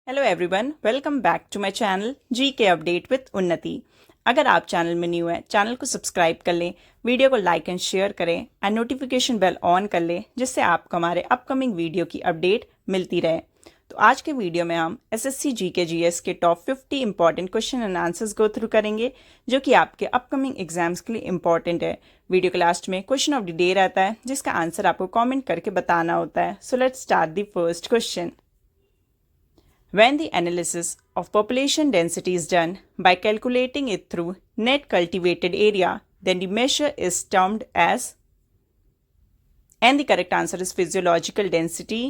Hello everyone, welcome back to my channel GK update with Unnati. अगर आप channel में new हैं, चैनल को सब्सक्राइब कर लें, वीडियो को लाइक एंड शेयर करें एंड नोटिफिकेशन बेल ऑन कर लें, जिससे आपको हमारे अपकमिंग वीडियो की अपडेट मिलती रहे। तो आज के वीडियो में हम एसएससी जीके जीएस के top 50 important question and answers go through करेंगे, जो कि आपके अपकमिंग एग्जाम्स के लिए इंपॉर्टेंट है। वीडियो के लास्ट में क्वेश्चन ऑफ द डे रहता है, जिसका आंसर आपको कॉमेंट करके बताना होता है। So let's start the first question. When the analysis of population density is done by calculating it through net cultivated area, then the measure is termed as, and the correct answer is physiological density.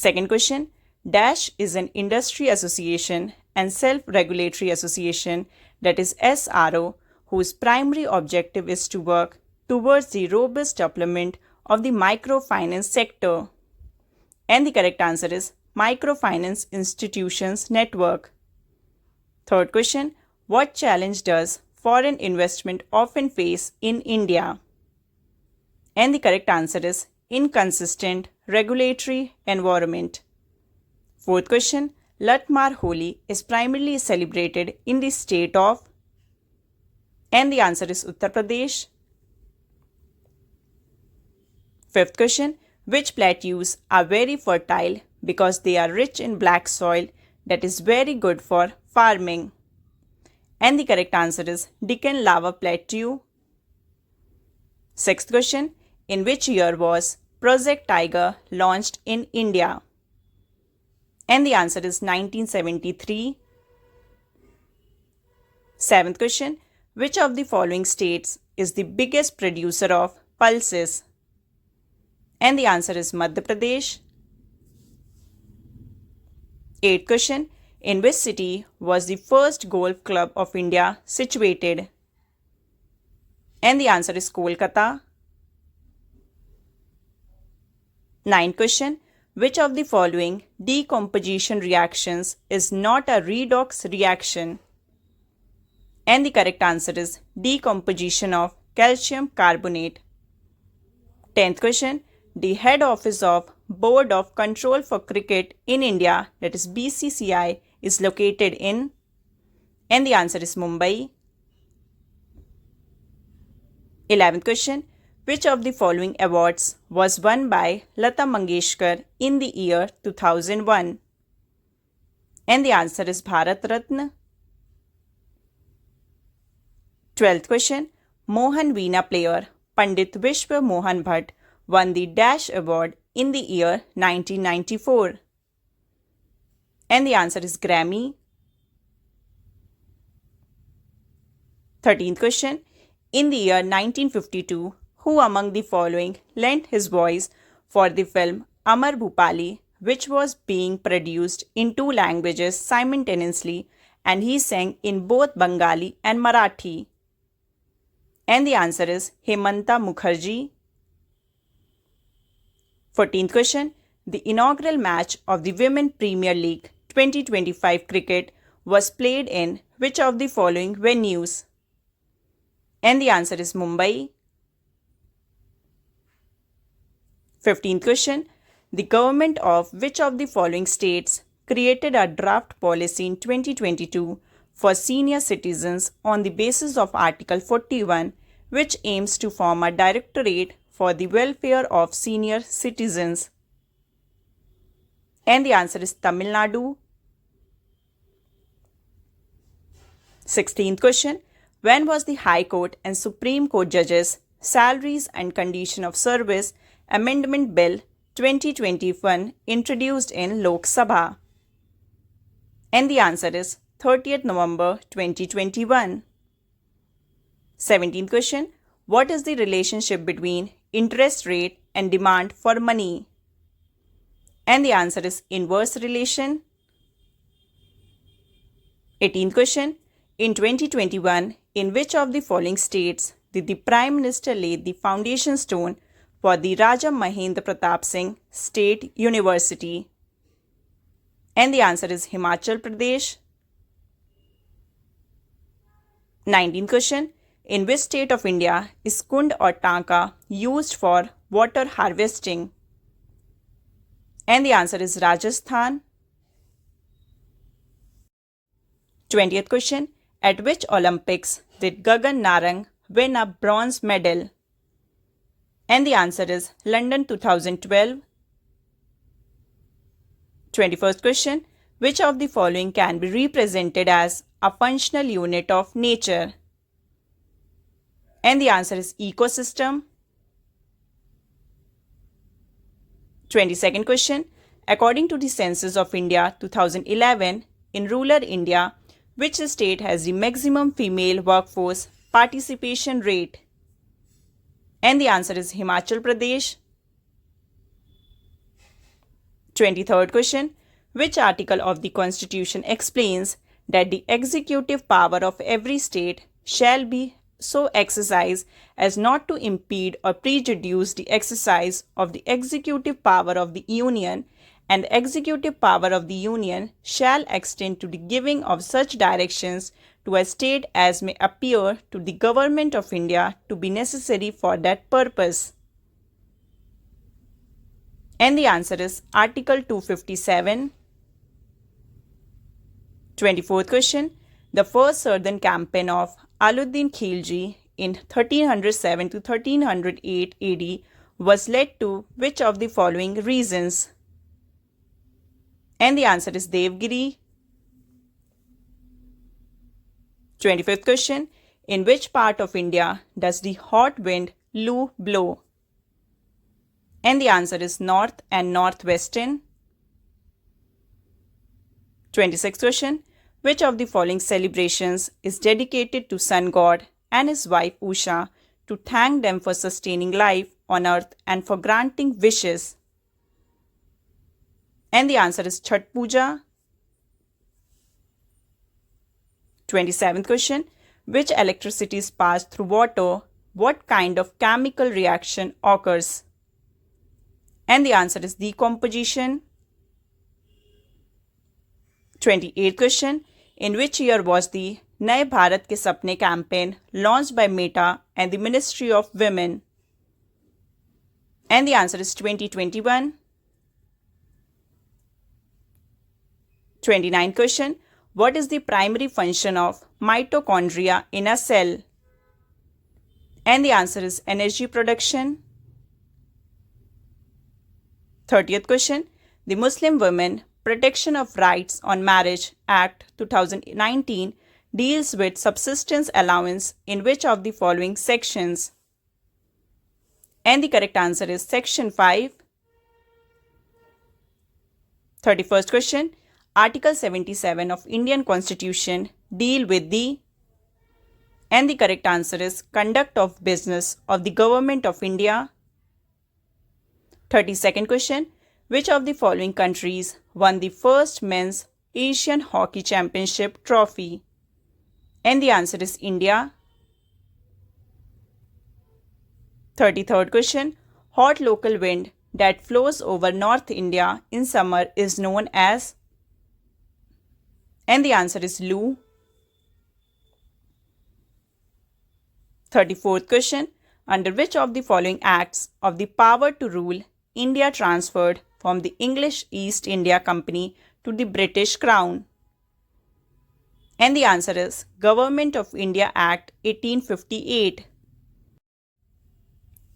Second question, Dash is an industry association and self-regulatory association, that is SRO, whose primary objective is to work towards the robust development of the microfinance sector. And the correct answer is Microfinance Institutions Network. Third question, what challenge does foreign investment often face in India? And the correct answer is inconsistent regulatory environment. Fourth question, Latmar Holi is primarily celebrated in the state of, and the answer is Uttar Pradesh. Fifth question, which plateaus are very fertile because they are rich in black soil that is very good for farming? And the correct answer is Deccan Lava Plateau. Sixth question, in which year was Project Tiger launched in India? And the answer is 1973. Seventh question, which of the following states is the biggest producer of pulses? And the answer is Madhya Pradesh. Eighth question, in which city was the first golf club of India situated? And the answer is Kolkata. Ninth question, which of the following decomposition reactions is not a redox reaction? And the correct answer is decomposition of calcium carbonate. 10th question, the head office of Board of Control for Cricket in India, that is BCCI, is located in, and the answer is Mumbai. 11th question, which of the following awards was won by Lata Mangeshkar in the year 2001? And the answer is Bharat Ratna. 12th question, Mohan Veena player Pandit Vishwa Mohan Bhatt won the Dash Award in the year 1994. And the answer is Grammy. 13th question, in the year 1952, who among the following lent his voice for the film Amar Bhupali, which was being produced in two languages simultaneously, and he sang in both Bengali and Marathi? And the answer is Hemanta Mukherjee. 14th question, the inaugural match of the Women Premier League 2025 cricket was played in which of the following venues? And the answer is Mumbai. 15th question, the government of which of the following states created a draft policy in 2022 for senior citizens on the basis of Article 41, which aims to form a directorate for the welfare of senior citizens? And the answer is Tamil Nadu. 16th question, when was the High Court and Supreme Court judges' salaries and condition of service Amendment Bill 2021 introduced in Lok Sabha? And the answer is 30th November 2021. 17th question, what is the relationship between interest rate and demand for money? And the answer is inverse relation. 18th question, in 2021, in which of the following states did the Prime Minister lay the foundation stone for the Raja Mahendra Pratap Singh State University? And the answer is Himachal Pradesh. 19th question, in which state of India is Kund or Tanka used for water harvesting? And the answer is Rajasthan. 20th question. At which Olympics did Gagan Narang win a bronze medal? And the answer is London 2012. 21st question. Which of the following can be represented as a functional unit of nature? And the answer is ecosystem. 22nd question. According to the Census of India 2011, in rural India, which state has the maximum female workforce participation rate? And the answer is Himachal Pradesh. 23rd question. Which article of the Constitution explains that the executive power of every state shall be so exercised as not to impede or prejudice the exercise of the executive power of the Union, and the executive power of the Union shall extend to the giving of such directions to a state as may appear to the Government of India to be necessary for that purpose? And the answer is Article 257. 24th question. The first southern campaign of Alauddin Khilji in 1307 to 1308 AD was led to which of the following reasons? And the answer is Devgiri. 25th question. In which part of India does the hot wind Lu blow? And the answer is north and northwestern. 26th question. Which of the following celebrations is dedicated to sun god and his wife Usha to thank them for sustaining life on earth and for granting wishes? And the answer is Chhath Puja. 27th question. Which electricity is passed through water? What kind of chemical reaction occurs? And the answer is decomposition. 28th question. In which year was the Naye Bharat Ke Sapne campaign launched by Meta and the Ministry of Women? And the answer is 2021. 29th question. What is the primary function of mitochondria in a cell? And the answer is energy production. 30th question. The Muslim Women Protection of Rights on Marriage Act 2019 deals with subsistence allowance in which of the following sections? And the correct answer is section 5. 31st question. Article 77 of Indian Constitution deal with the, and the correct answer is conduct of business of the Government of India. 32nd question. Which of the following countries won the first men's Asian Hockey Championship trophy? And the answer is India. 33rd question. Hot local wind that flows over North India in summer is known as? And the answer is Lu. 34th question. Under which of the following acts of the power to rule India transferred from the English East India Company to the British Crown? And the answer is Government of India Act 1858.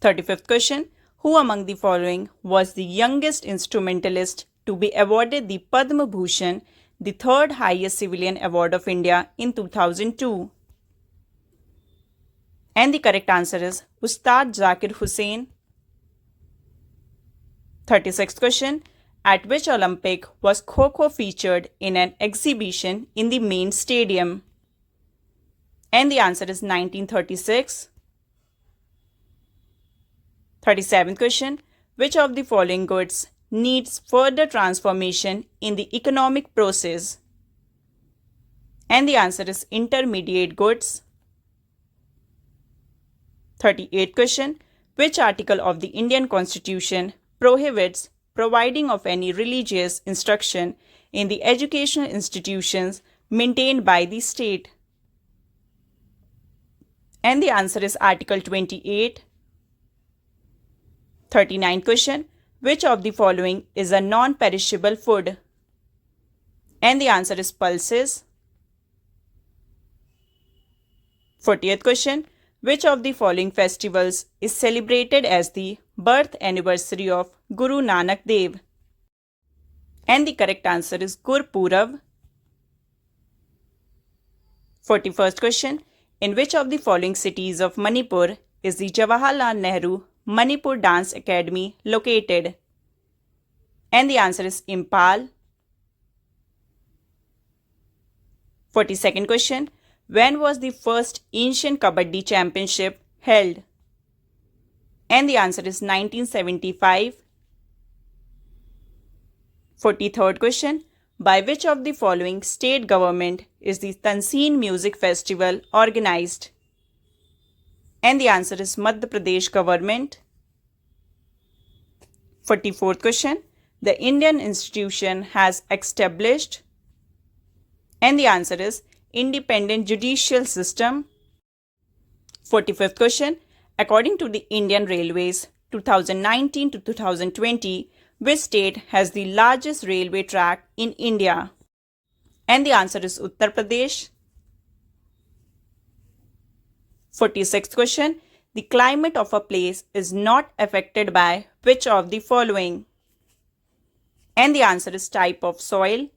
35th question. Who among the following was the youngest instrumentalist to be awarded the Padma Bhushan, the third highest civilian award of India, in 2002? And the correct answer is Ustad Zakir Hussain. 36th question. At which Olympic was Kho-Kho featured in an exhibition in the main stadium? And the answer is 1936. 37th question. Which of the following goods needs further transformation in the economic process? And the answer is intermediate goods. 38th question. Which article of the Indian Constitution prohibits providing of any religious instruction in the educational institutions maintained by the state? And the answer is Article 28. 39th question. Which of the following is a non-perishable food? And the answer is pulses. 40th question. Which of the following festivals is celebrated as the birth anniversary of Guru Nanak Dev? And the correct answer is Gurpurav. 41st question. In which of the following cities of Manipur is the Jawaharlal Nehru Manipur Dance Academy located? And the answer is Impal. 42nd question. When was the first Asian Kabaddi Championship held? And the answer is 1975. 43rd question. By which of the following state government is the Tansin Music Festival organized? And the answer is Madhya Pradesh government. 44th question. The Indian institution has established? And the answer is Independent Judicial System. 45th question. According to the Indian Railways 2019 to 2020, which state has the largest railway track in India? And the answer is Uttar Pradesh. 46th question. The climate of a place is not affected by which of the following? And the answer is type of soil.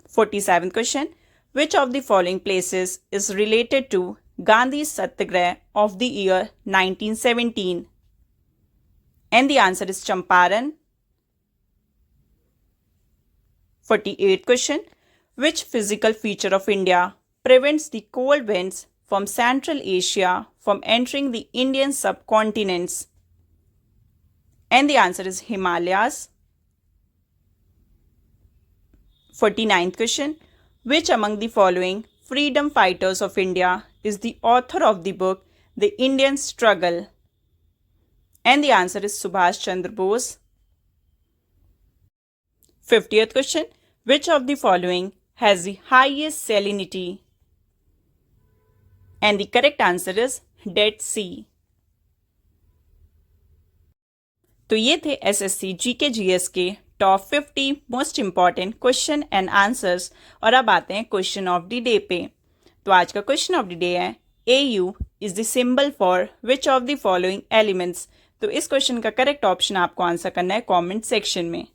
47th question. Which of the following places is related to Gandhi's Satyagraha of the year 1917? And the answer is Champaran. 48th question. Which physical feature of India prevents the cold winds from Central Asia from entering the Indian subcontinents? And the answer is Himalayas. 49th question. Which among the following freedom fighters of India is the author of the book The Indian Struggle? And the answer is Subhash Chandra Bose. 50th question. Which of the following has the highest salinity? And the correct answer is Dead Sea. तो ये थे SSC GK GS के top 50 most important question and answers. और अब आते हैं question of the day पे। तो आज का क्वेश्चन ऑफ द डे है AU is the symbol for which of the following elements. तो इस क्वेश्चन का करेक्ट ऑप्शन आपको आंसर करना है कमेंट सेक्शन में।